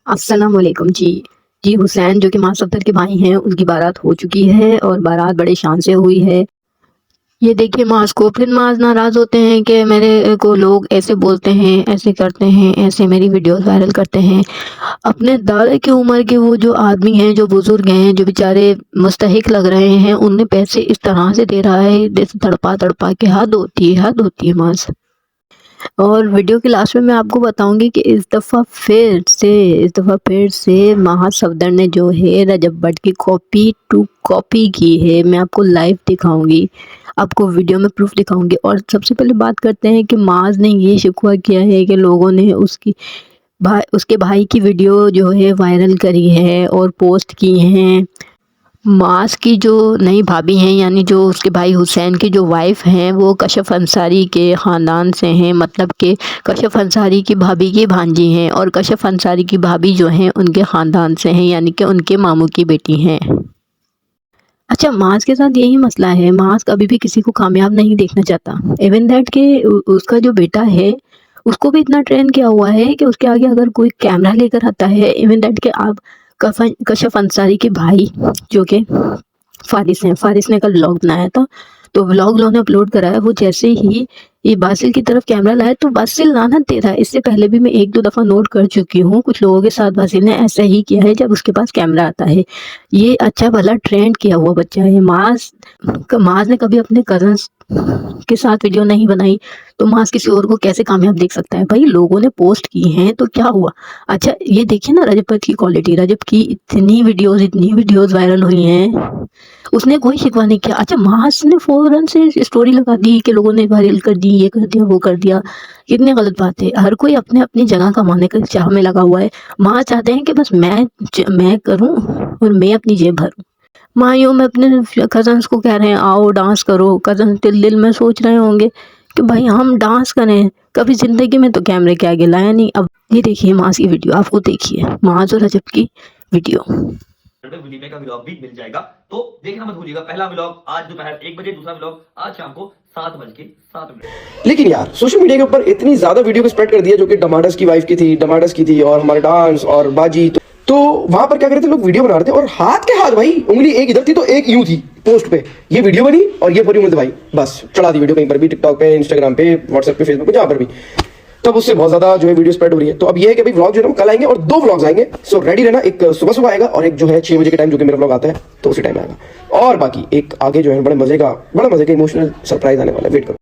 अस्सलाम वालेकुम जी हुसैन जो कि माँ सफदर के भाई हैं, उनकी बारात हो चुकी है और बारात बड़े शान से हुई है। ये देखिए माज़ को, फिर माज़ नाराज़ होते हैं कि मेरे को लोग ऐसे बोलते हैं, ऐसे करते हैं, ऐसे मेरी वीडियोस वायरल करते हैं। अपने दादा की उम्र के वो जो आदमी हैं, जो बुज़ुर्ग हैं, जो बेचारे मुस्तहिक लग रहे हैं, उन्हें पैसे इस तरह से दे रहा है, जैसे तड़पा-तड़पा के। हद होती है माज़। और वीडियो के लास्ट में मैं आपको बताऊंगी कि इस दफ़ा फिर से महा सफदर ने जो है रजब भट्ट की कॉपी टू कॉपी की है। मैं आपको लाइव दिखाऊंगी, आपको वीडियो में प्रूफ दिखाऊंगी। और सबसे पहले बात करते हैं कि माज ने ये शिकवा किया है कि लोगों ने उसके भाई की वीडियो जो है वायरल करी है और पोस्ट की हैं। मास की जो नई भाभी हैं, यानी जो उसके भाई हुसैन की जो वाइफ हैं, वो कशफ अंसारी के ख़ानदान से हैं। मतलब कि कशफ अंसारी की भाभी की भांजी हैं और कशफ अंसारी की भाभी जो हैं उनके ख़ानदान से हैं, यानी कि उनके मामू की बेटी हैं। अच्छा, मास के साथ यही मसला है, मास कभी भी किसी को कामयाब नहीं देखना चाहता। इवन दैट के उसका जो बेटा है, उसको भी इतना ट्रेन किया हुआ है कि उसके आगे अगर कोई कैमरा लेकर आता है, इवन दैट के आप कशफ अंसारी के भाई जो कि फारिस हैं, फारिस ने कल व्लॉग बनाया था, तो व्लॉग उन्होंने अपलोड कराया। वो जैसे ही ये बासिल की तरफ कैमरा लाया तो बासिल लानत दे रहा है। इससे पहले भी मैं 1-2 दफ़ा नोट कर चुकी हूँ, कुछ लोगों के साथ बासिल ने ऐसा ही किया है जब उसके पास कैमरा आता है। ये अच्छा भला ट्रेंड किया हुआ बच्चा है। माज ने कभी अपने कज़न्स के साथ वीडियो नहीं बनाई, तो माज किसी और को कैसे कामयाब देख सकता है? भाई लोगों ने पोस्ट की हैं तो क्या हुआ? अच्छा ये देखिए ना रजब की क्वालिटी, रजब की इतनी वीडियोस वायरल हुई हैं, उसने कोई शिकवा नहीं किया। अच्छा मास ने फ़ौरन से स्टोरी लगा दी कि लोगों ने वायरल कर दी, ये कर दिया, वो कर दिया। कितनी गलत बात है। हर कोई अपने अपनी जगह कमाने के चाह में लगा हुआ है। माँ चाहते हैं कि बस मैं करूँ और मैं अपनी जेब भरूँ। माँ में अपने कज़न्स को कह रहे हैं आओ डांस करो। कज़न दिल दिल में सोच रहे होंगे कि भाई हम डांस करें, कभी ज़िंदगी में तो कैमरे के आगे लाया नहीं। अब ये देखिए मास की वीडियो, आपको देखिए माज और रजब की वीडियो। विनिमय का व्लॉग भी मिल जाएगा, तो देखना मत भूलिएगा। पहला व्लॉग आज दोपहर 1 बजे, दूसरा व्लॉग आज शाम को 7:07। लेकिन यार सोशल मीडिया के ऊपर इतनी ज्यादा वीडियो को स्प्रेड कर दिया जो कि डमाडस की वाइफ की थी और हमारे डांस और बाजी, तो वहां पर क्या कर रहे थे लोग, वीडियो बना रहे थे और हाथ के हाथ भाई, उंगली एक इधर थी तो एक यूं थी पोस्ट पे। ये वीडियो बनी और ये पूरी उंगली भाई बस चढ़ा दी वीडियो कहीं पर भी, टिकटॉक पे, इंस्टाग्राम पे, व्हाट्सएप पे, फेसबुक पे, जहां पर भी। तब उससे बहुत ज्यादा जो है वीडियो स्प्रेड हो रही है। तो अब ये है कि भाई व्लॉग जो है कल आएंगे और 2 व्लॉग्स आएंगे। सो रेडी रहना, एक सुबह सुबह आएगा और एक जो है 6 बजे के टाइम जो कि मेरा व्लॉग आता है तो उसी टाइम आएगा। और बाकी एक आगे जो है बड़े मजे का इमोशनल सरप्राइज आने वाला है, वेट करो।